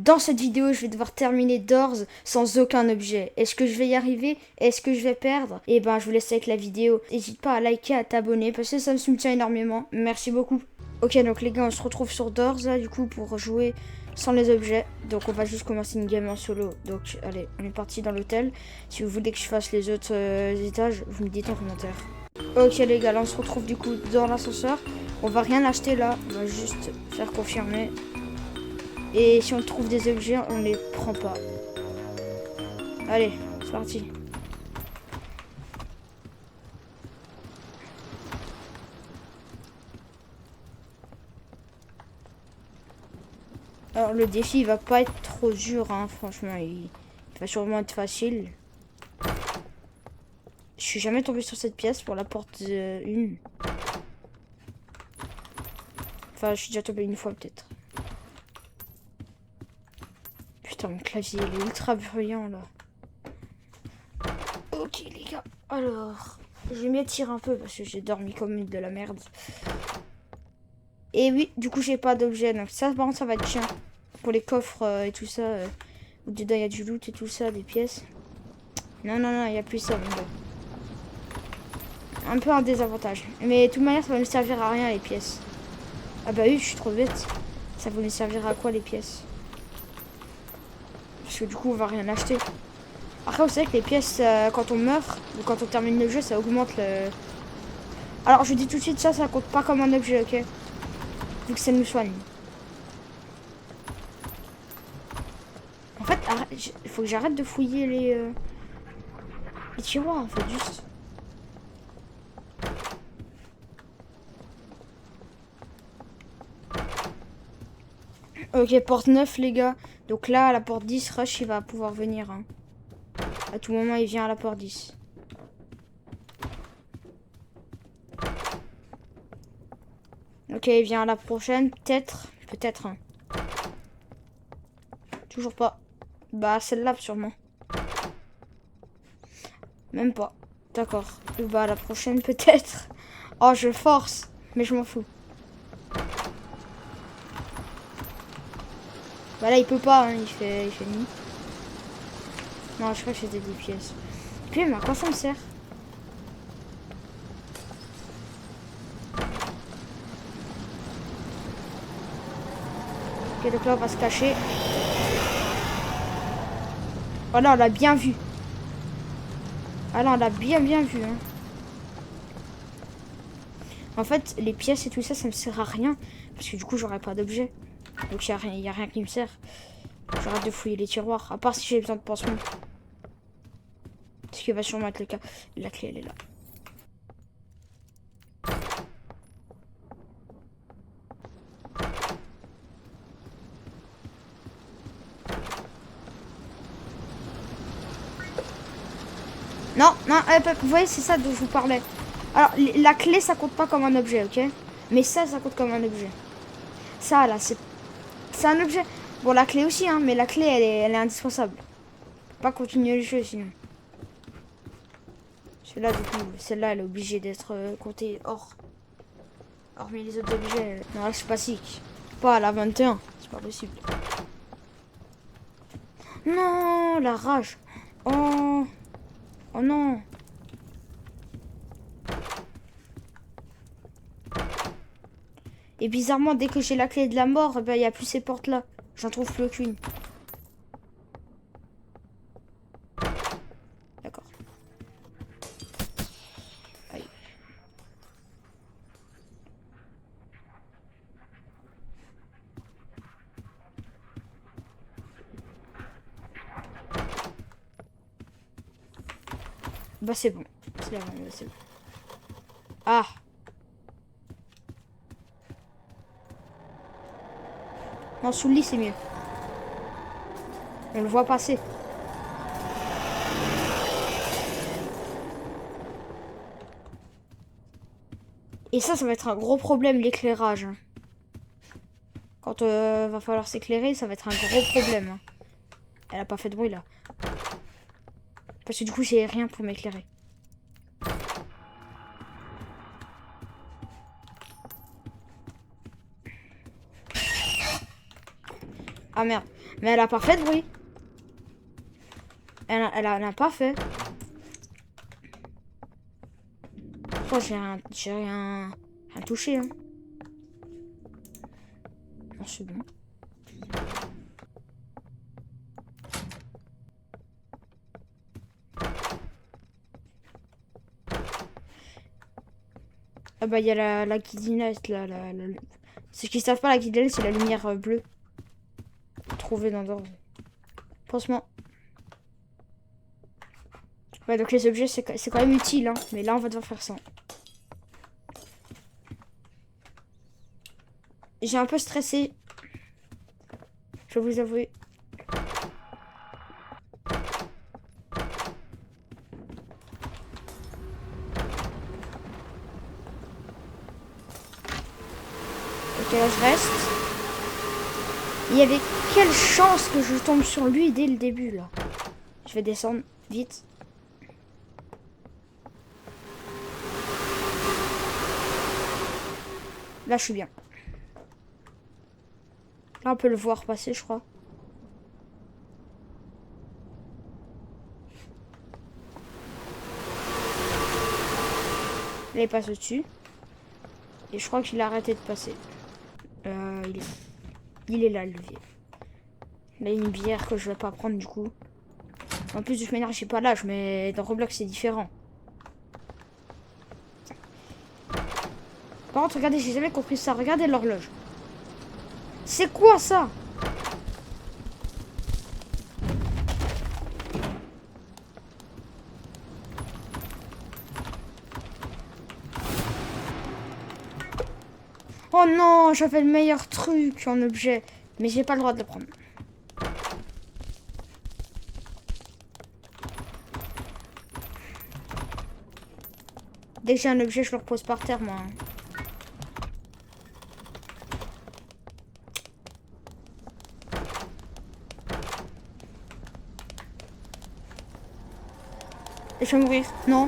Dans cette vidéo, je vais devoir terminer Doors sans aucun objet. Est-ce que je vais y arriver? Est-ce que je vais perdre? Eh ben, je vous laisse avec la vidéo. N'hésite pas à liker, à t'abonner, parce que ça me soutient énormément. Merci beaucoup. Ok, donc les gars, on se retrouve sur Doors, là, du coup, pour jouer sans les objets. Donc, on va juste commencer une game en solo. Donc, allez, on est parti dans l'hôtel. Si vous voulez que je fasse les autres étages, vous me dites en commentaire. Ok, les gars, là, on se retrouve, du coup, dans l'ascenseur. On va rien acheter, là. On va juste faire confirmer. Et si on trouve des objets, on les prend pas. Allez, c'est parti. Alors le défi il va pas être trop dur, hein, franchement, il va sûrement être facile. Je suis jamais tombé sur cette pièce pour la porte 1. Enfin, je suis déjà tombé une fois peut-être. Putain, mon clavier il est ultra bruyant là. Ok les gars, alors je vais m'étirer un peu parce que j'ai dormi comme une de la merde. Et oui, du coup j'ai pas d'objet, donc ça par contre ça va être chiant. Pour les coffres et tout ça, où dedans il y a du loot et tout ça, des pièces. Non, non, non, il n'y a plus ça, mon gars. Un peu un désavantage. Mais de toute manière, ça va me servir à rien, les pièces. Ah bah oui, je suis trop bête. Ça va me servir à quoi, les pièces? Parce que du coup, on va rien acheter. Après, vous savez que les pièces, quand on meurt, ou quand on termine le jeu, ça augmente le... Alors, je dis tout de suite, ça compte pas comme un objet, ok? Vu que ça nous soigne. En fait, il faut que j'arrête de fouiller les tiroirs, en fait, juste. Ok, porte 9 les gars. Donc là, à la porte 10, Rush, il va pouvoir venir. Hein. À tout moment, il vient à la porte 10. Ok, il vient à la prochaine. Peut-être. Peut-être. Hein. Toujours pas. Bah, celle-là, sûrement. Même pas. D'accord. Bah, la prochaine, peut-être. Oh, je force. Mais je m'en fous. Bah là, il peut pas. Hein. Il fait nuit. Non, je crois que c'était des pièces. Puis, mais à quoi ça me sert? Ok, donc là, on va se cacher. Voilà, on l'a bien vu. Ah là, on l'a bien vu. Hein. En fait, les pièces et tout ça, ça me sert à rien. Parce que du coup, j'aurai pas d'objet. Donc, il y a rien qui me sert. J'arrête de fouiller les tiroirs. À part si j'ai besoin de pansements. Ce qui va sûrement être le cas. La clé, elle est là. Non, non, vous voyez, c'est ça dont je vous parlais. Alors, la clé, ça compte pas comme un objet, ok? Mais ça compte comme un objet. Ça, là, c'est un objet. Bon, la clé aussi, hein, mais la clé, elle est indispensable. Faut pas continuer le jeu, sinon. Celle-là, du coup, celle-là, elle est obligée d'être comptée hors. Hormis les autres objets. Non, là, c'est pas sick. Pas à la 21. C'est pas possible. Non, la rage. Oh. Oh non. Et bizarrement, dès que j'ai la clé de la mort, il n'y a plus ces portes-là. J'en trouve plus aucune. D'accord. Aïe. Bah c'est bon. C'est bon, bah, c'est bon. Ah. Non, sous le lit, c'est mieux. On le voit passer. Et ça va être un gros problème, l'éclairage. Hein. Quand va falloir s'éclairer, ça va être un gros problème. Hein. Elle a pas fait de bruit, là. Parce que du coup, j'ai rien pour m'éclairer. Ah merde. Mais elle a pas fait de bruit. Elle n'a pas fait. Oh, j'ai rien touché. Hein. Non, c'est bon. Ah bah il y a la guidinette là. Ceux qui savent pas, la guidinette c'est la lumière bleue. Trouvée dans Doors. Pansement. Ouais, donc les objets c'est quand même utile. Hein. Mais là on va devoir faire ça. J'ai un peu stressé. Je vais vous avouer. Ok, là je reste. Il y avait quelle chance que je tombe sur lui dès le début là. Je vais descendre vite. Là je suis bien. Là on peut le voir passer je crois. Là il passe au-dessus. Et je crois qu'il a arrêté de passer. Il est là le levier. Là il y a une bière que je vais pas prendre du coup. En plus de toute manière j'ai pas l'âge mais dans Roblox c'est différent. Par contre regardez, j'ai jamais compris ça. Regardez l'horloge. C'est quoi ça? Oh non, j'avais le meilleur truc en objet. Mais j'ai pas le droit de le prendre. Dès que j'ai un objet, je le repose par terre, moi. Et je vais mourir. Non.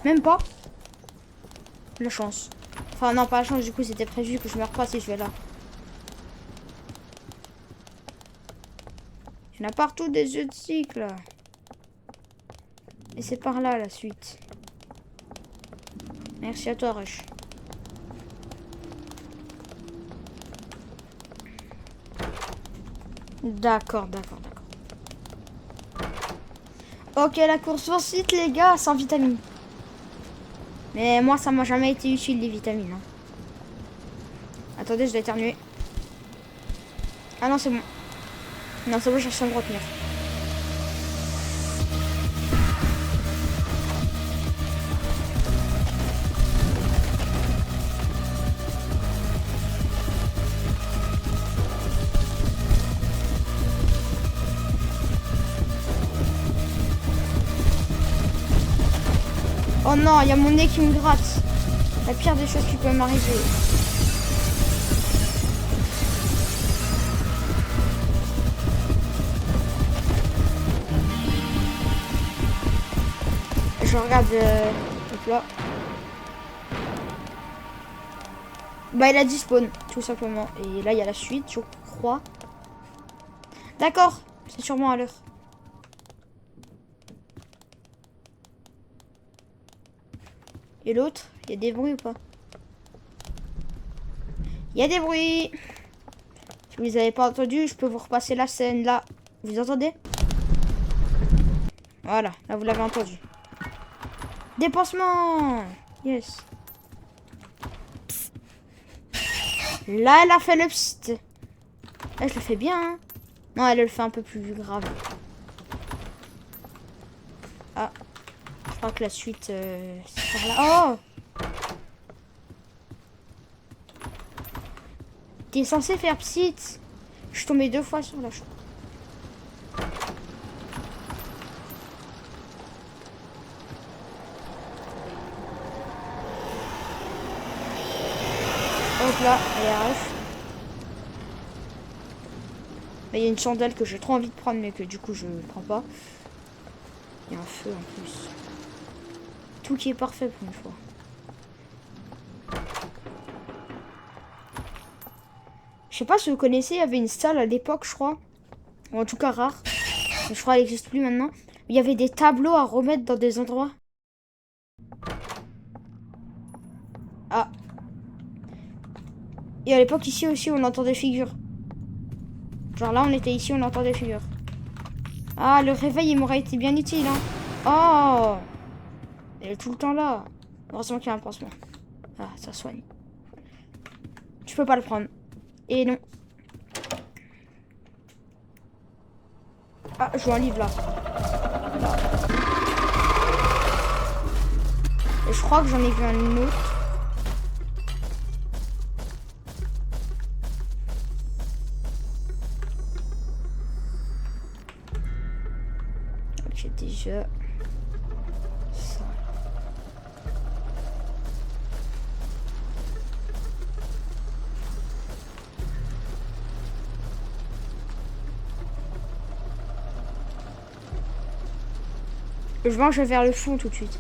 Même pas. La chance. Enfin, non, pas la chance. Du coup, c'était prévu que je meurs pas si je vais là. Il y en a partout des yeux de cycle. Et c'est par là, la suite. Merci à toi, Rush. D'accord. Ok, la course poursuite, les gars, sans vitamines. Mais moi, ça m'a jamais été utile, les vitamines. Hein. Attendez, je dois éternuer. Ah non, c'est bon. Non, c'est bon, je vais me retenir. Oh non, il y a mon nez qui me gratte. La pire des choses qui peut m'arriver. Je regarde hop là. Bah il a dit spawn, tout simplement. Et là il y a la suite, je crois. D'accord, c'est sûrement à l'heure. Et l'autre, il y a des bruits ou pas? Il y a des bruits. Si vous n'avez pas entendu, je peux vous repasser la scène là. Vous entendez? Voilà, là vous l'avez entendu. Dépassement. Yes. Là, elle a fait le psst. Là, je le fais bien. Hein. Non, elle le fait un peu plus grave. Ah. Je crois que la suite, c'est par là. Oh! T'es censé faire psst. Je suis tombé 2 fois sur la chose. Hop là, allez, arrête. Mais il y a une chandelle que j'ai trop envie de prendre, mais que du coup je ne prends pas. Il y a un feu en plus. Tout qui est parfait pour une fois. Je sais pas si vous connaissez, il y avait une salle à l'époque, je crois. Ou en tout cas rare. Mais je crois qu'elle n'existe plus maintenant. Il y avait des tableaux à remettre dans des endroits. Ah. Et à l'époque, ici aussi, on entend des figures. Genre là, on était ici, on entend des figures. Ah, le réveil, il m'aurait été bien utile, hein. Oh! Elle est tout le temps là. Heureusement qu'il y a un pansement. Ah, ça soigne. Tu peux pas le prendre. Et non. Ah, je vois un livre là. Et je crois que j'en ai vu un autre. Ok, déjà. Ça. Je mange vers le fond tout de suite.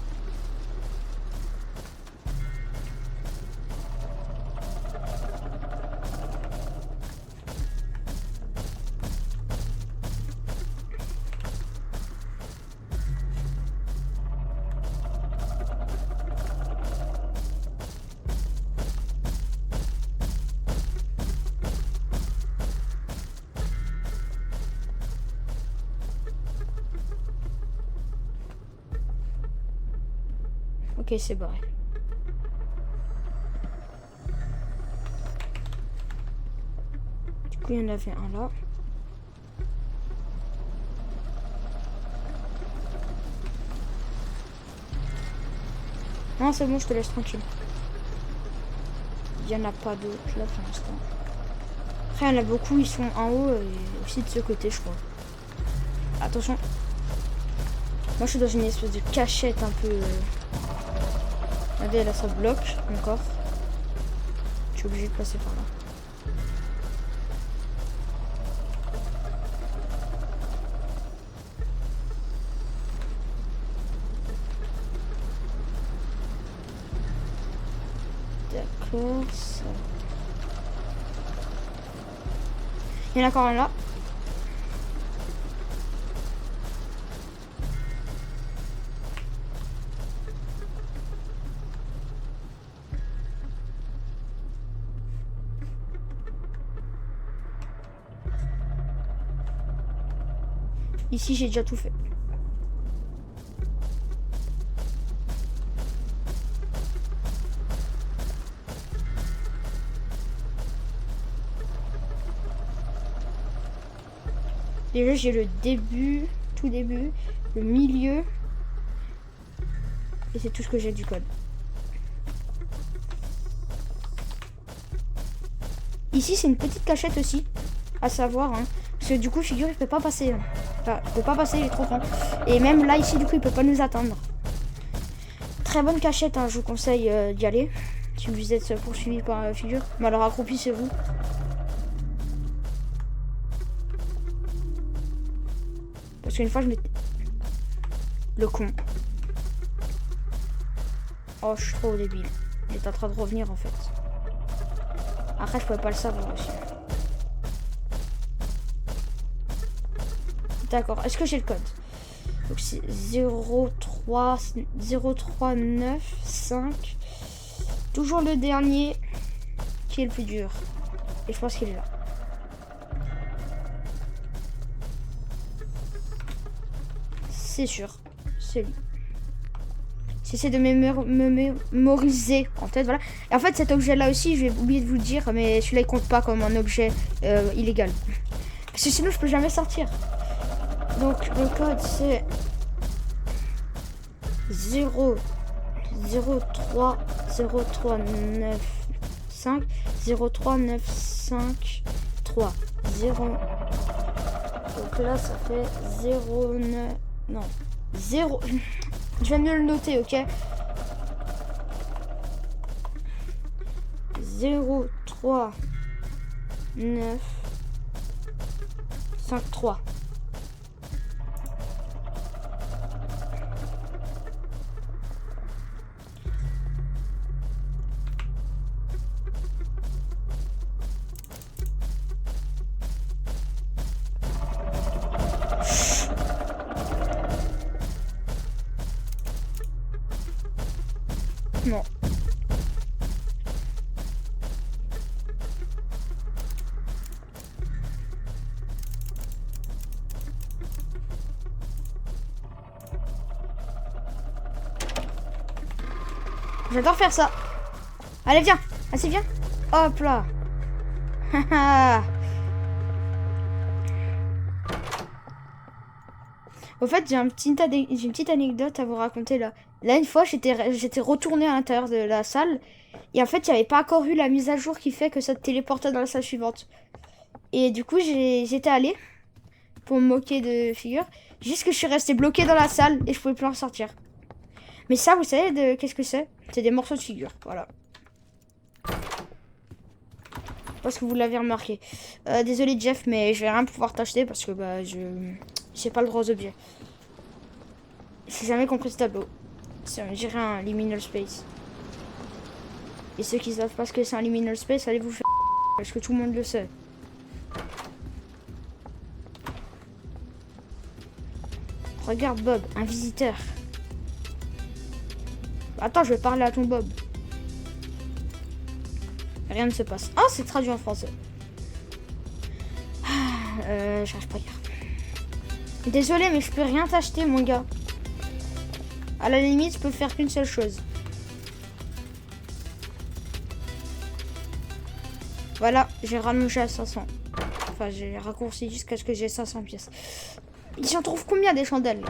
Ok, c'est barré. Du coup, il y en avait un là. Non, c'est bon, je te laisse tranquille. Il n'y en a pas d'autres là pour l'instant. Après, il y en a beaucoup, ils sont en haut et aussi de ce côté, je crois. Attention. Moi, je suis dans une espèce de cachette un peu... Regardez, là, ça bloque encore. Je suis obligé de passer par là. D'accord, ça. Il y en a encore un là. Ici, j'ai déjà tout fait. Déjà, j'ai le début, tout début, le milieu. Et c'est tout ce que j'ai du code. Ici, c'est une petite cachette aussi, à savoir. Hein, parce que du coup, figure, il peut pas passer. Enfin, il peut pas passer, il est trop grand. Et même là, ici, du coup, il peut pas nous atteindre. Très bonne cachette, hein, je vous conseille d'y aller. Si vous êtes poursuivi par figure. Mais alors, accroupissez-vous. Parce qu'une fois, je m'étais... Le con. Oh, je suis trop débile. Il est en train de revenir, en fait. Après, je pouvais pas le savoir aussi. D'accord. Est-ce que j'ai le code? Donc, c'est 03995. Toujours le dernier qui est le plus dur. Et je pense qu'il est là. C'est sûr. C'est lui. J'essaie de me mémoriser en tête, voilà. Et en fait, cet objet-là aussi, je vais oublier de vous le dire, mais celui-là, il compte pas comme un objet illégal. Parce que sinon, je peux jamais sortir. Donc, le code, c'est 03953 03953 Donc là, ça fait 09... Non. 0... Je vais mieux le noter, ok? 03953. J'adore faire ça. Allez, viens. Assez, viens. Hop là. Au fait, j'ai une petite anecdote à vous raconter là. Là, une fois, j'étais retourné à l'intérieur de la salle. Et en fait, il n'y avait pas encore eu la mise à jour qui fait que ça te téléportait dans la salle suivante. Et du coup, j'étais allé pour me moquer de figure. Juste que je suis resté bloqué dans la salle et je pouvais plus en sortir. Mais ça, vous savez de qu'est-ce que c'est? C'est des morceaux de figure, voilà. Parce que vous l'avez remarqué. Désolé Jeff, mais je vais rien pouvoir t'acheter parce que bah j'ai pas le droit aux objets. J'ai jamais compris ce tableau. On dirait un liminal space. Et ceux qui savent pas ce que c'est un liminal space, allez vous faire parce que tout le monde le sait. Regarde Bob, un visiteur. Attends, je vais parler à ton Bob. Rien ne se passe. Ah, c'est traduit en français. J'arrive pas à lire. Désolé, mais je peux rien t'acheter, mon gars. À la limite, je peux faire qu'une seule chose. Voilà, j'ai rallongé à 500. Enfin, j'ai raccourci jusqu'à ce que j'ai 500 pièces. J'en trouve combien des chandelles là?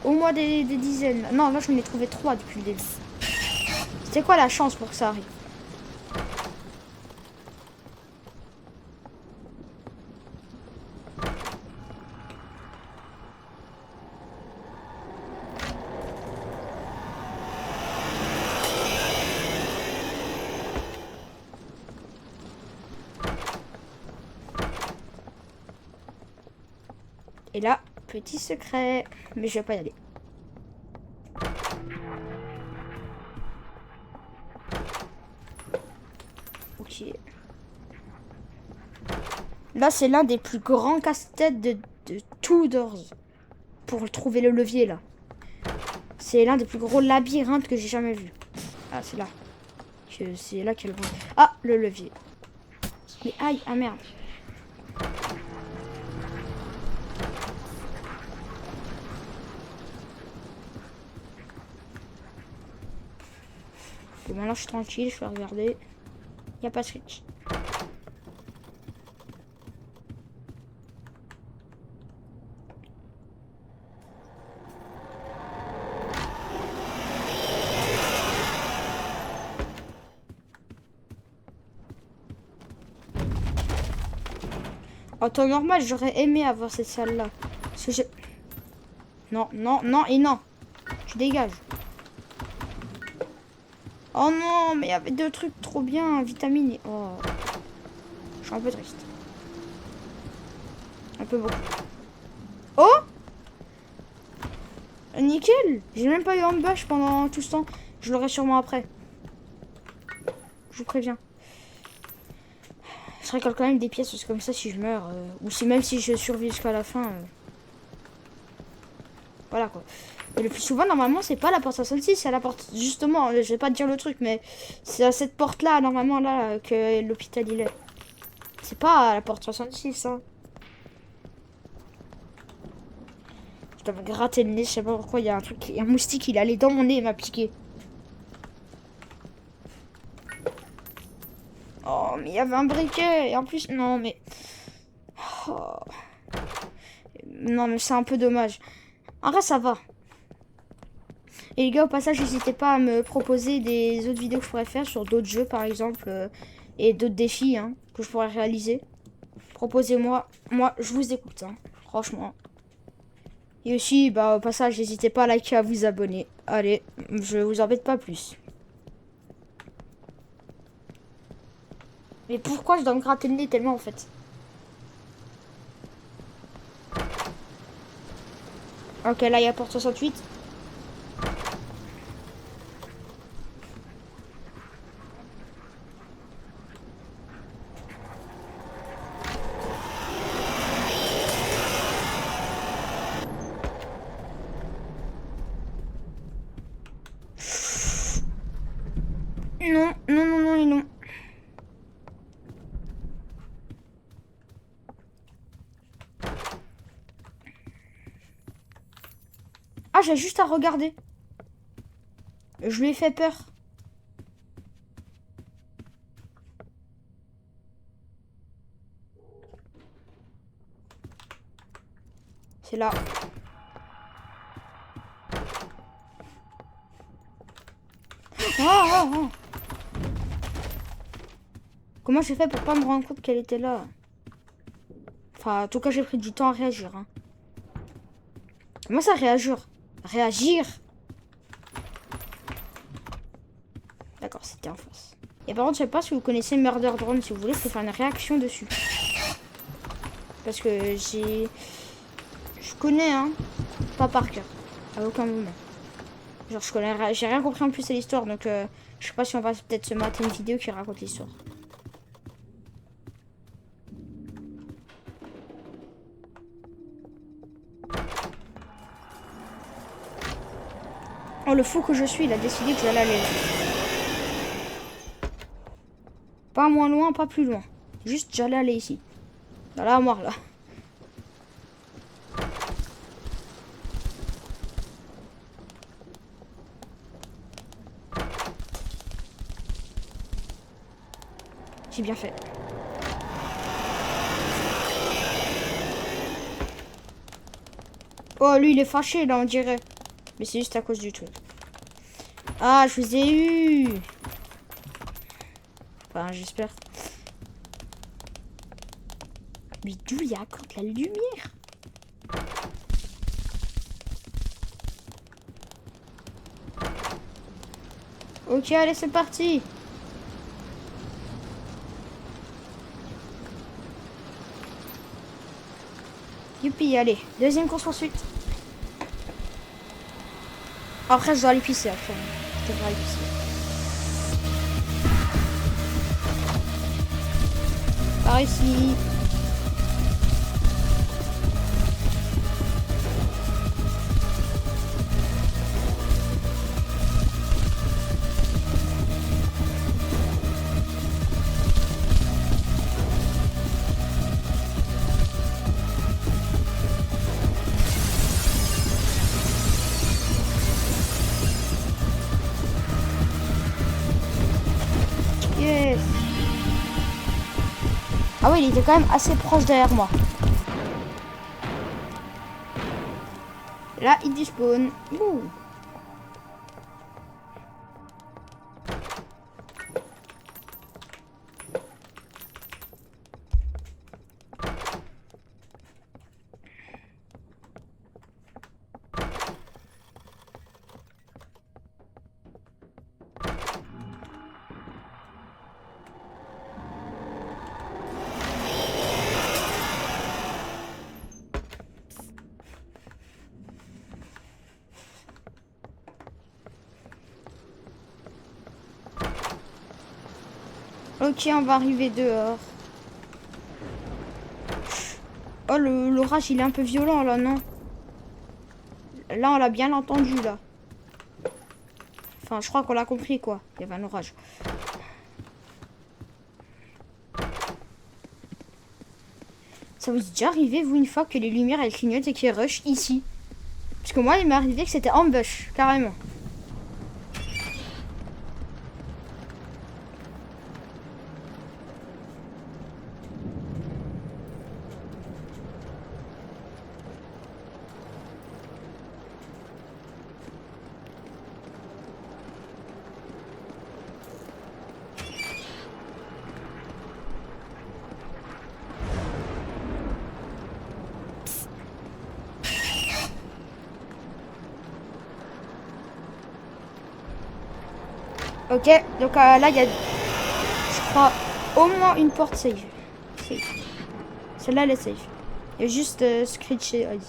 Au moins des dizaines. Non, là, j'en ai trouvé 3 depuis le début. C'est quoi la chance pour que ça arrive? Et là, petit secret. Mais je vais pas y aller. Ok. Là, c'est l'un des plus grands casse-têtes de tout Doors. Pour trouver le levier, là. C'est l'un des plus gros labyrinthes que j'ai jamais vu. Ah, c'est là. C'est là qu'elle va. Ah, le levier. Mais aïe, ah merde. Et maintenant, je suis tranquille, je vais regarder. Il n'y a pas de switch. En temps normal, j'aurais aimé avoir cette salle-là. Parce que je... Non, non, non et non. Tu dégages. Oh non, mais il y avait deux trucs trop bien, vitamines et... Oh. Je suis un peu triste. Un peu beaucoup. Oh! Nickel! J'ai même pas eu un bâche pendant tout ce temps. Je l'aurai sûrement après. Je vous préviens. Je récolte quand même des pièces parce que comme ça si je meurs ou si même si je survis jusqu'à la fin voilà quoi. Et le plus souvent normalement c'est pas la porte 66, c'est la porte justement, je vais pas te dire le truc mais c'est à cette porte là normalement là que l'hôpital il est. C'est pas à la porte 66 hein. Je dois me gratter le nez, je sais pas pourquoi il y a un truc, un moustique il est allé dans mon nez et m'a piqué. Oh, mais il y avait un briquet. Et en plus, non, mais... Oh. Non, mais c'est un peu dommage. En vrai, ça va. Et les gars, au passage, n'hésitez pas à me proposer des autres vidéos que je pourrais faire sur d'autres jeux, par exemple. Et d'autres défis hein, que je pourrais réaliser. Proposez-moi. Moi, je vous écoute, hein, franchement. Et aussi, bah, au passage, n'hésitez pas à liker, à vous abonner. Allez, je vous embête pas plus. Mais pourquoi je dois me gratter le nez tellement en fait? Ok, là il y a porte 68. Non, non, non, non et non. Ah, j'ai juste à regarder. Je lui ai fait peur. C'est là. Oh. Comment j'ai fait pour pas me rendre compte qu'elle était là? Enfin, en tout cas, j'ai pris du temps à réagir. Hein. Comment ça, réagir? Réagir? D'accord, c'était en face. Et par contre, je sais pas si vous connaissez Murder Drone. Si vous voulez, je peux faire une réaction dessus. Parce que j'ai... Je connais, hein. Pas par cœur. À aucun moment. Genre, je connais... J'ai rien compris en plus à l'histoire. Donc, je sais pas si on va peut-être se mater une vidéo qui raconte l'histoire. Oh, le fou que je suis, il a décidé que j'allais aller là. Pas moins loin, pas plus loin. Juste, j'allais aller ici. Dans la armoire, là. J'ai bien fait. Oh, lui, il est fâché, là, on dirait. Mais c'est juste à cause du truc. Ah, je vous ai eu. Enfin, j'espère. Mais d'où il y a contre la lumière? Ok, allez, c'est parti. Youpi, allez. Deuxième course poursuite. Après, je dois aller pisser. Après, je devrais aller pisser. Par ici. Yes. Ah oui, il était quand même assez proche derrière moi. Là, il despawn. Ouh. Ok, on va arriver dehors. Oh, l'orage, il est un peu violent, là, non? Là, on l'a bien entendu, là. Enfin, je crois qu'on l'a compris, quoi. Il y avait un orage. Ça vous est déjà arrivé, vous, une fois que les lumières, elles clignotent et qu'elles rush ici? Parce que moi, il m'est arrivé que c'était ambush, carrément. Ok, donc là, il y a, je crois, au moins une porte safe. Celle-là, elle est safe. Il y a juste Screech et Eyes.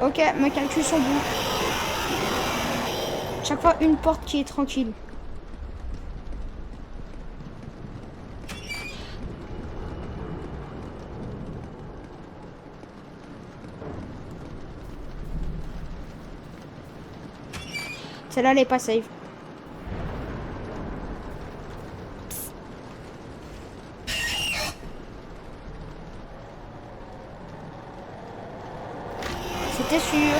Ok, mes calculs sont bons. Chaque fois, une porte qui est tranquille. Celle-là, elle est pas safe. C'était sûr.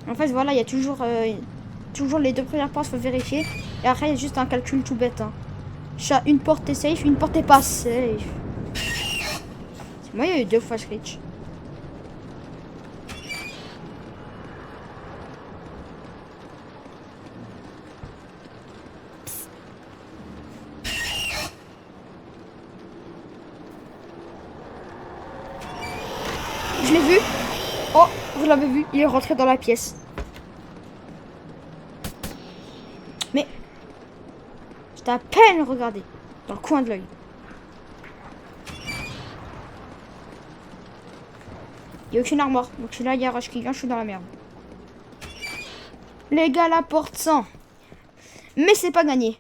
En fait, voilà, il y a toujours les deux premières portes, faut vérifier. Et après, il y a juste un calcul tout bête. Hein. Chat, une porte est safe, une porte est pas safe. Moi, il y a eu 2 fois Screech. Je l'ai vu. Oh, vous l'avez vu, il est rentré dans la pièce. Mais j'étais à peine regardé dans le coin de l'œil. Il n'y a aucune armoire. Donc là, il y a Rush qui vient, je suis dans la merde. Les gars, la porte 100. Mais c'est pas gagné.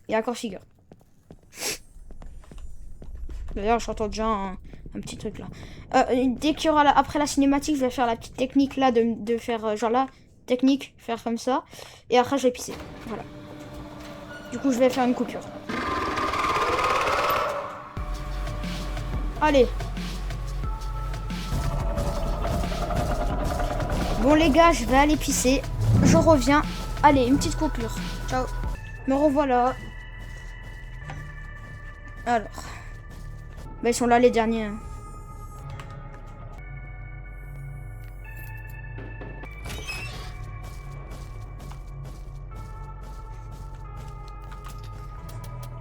Il y a encore Figure. D'ailleurs, j'entends déjà un petit truc là. Dès qu'il y aura après la cinématique, je vais faire la petite technique là de faire genre là. Technique, faire comme ça. Et après, je vais pisser. Voilà. Du coup, je vais faire une coupure. Allez. Bon les gars, je vais aller pisser. Je reviens. Allez, une petite coupure. Ciao. Me revoilà. Alors. Bah, ils sont là les derniers. Hein.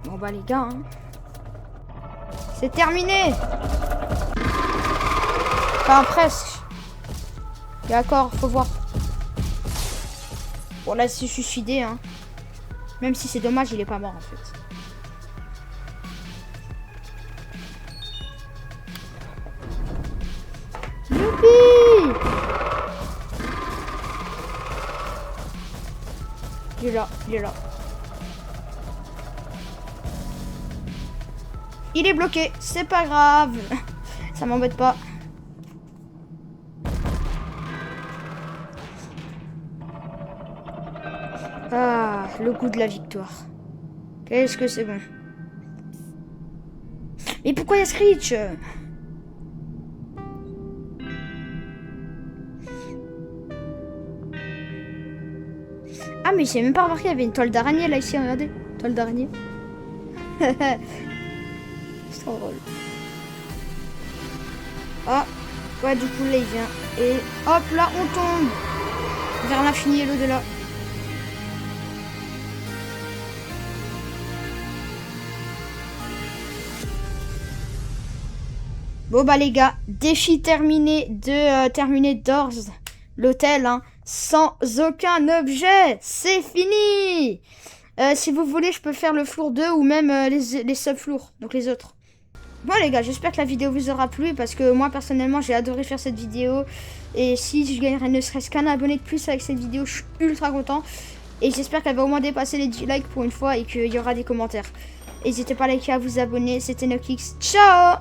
Bon bah les gars. Hein. C'est terminé. Enfin presque. Et encore, faut voir. Bon là, il s'est suicidé, hein. Même si c'est dommage, il est pas mort en fait. Youpi! Il est là, il est là. Il est bloqué, c'est pas grave. Ça m'embête pas. Ah, le goût de la victoire. Qu'est-ce que c'est bon. Mais pourquoi il y a Screech? Ah, mais j'ai même pas remarqué, il y avait une toile d'araignée là ici, regardez. Toile d'araignée. C'est trop drôle. Ah, ouais, du coup là il vient. Et hop, là on tombe vers l'infini et l'au-delà. Bon bah les gars, défi terminé de terminer Doors, l'hôtel, hein, sans aucun objet, c'est fini. Si vous voulez, je peux faire le floor 2 ou même les sub-floors, donc les autres. Bon les gars, j'espère que la vidéo vous aura plu parce que moi personnellement j'ai adoré faire cette vidéo. Et si je gagnerais ne serait-ce qu'un abonné de plus avec cette vidéo, je suis ultra content. Et j'espère qu'elle va au moins dépasser les 10 likes pour une fois et qu'il y aura des commentaires. N'hésitez pas à liker, à vous abonner, c'était Nokix, ciao.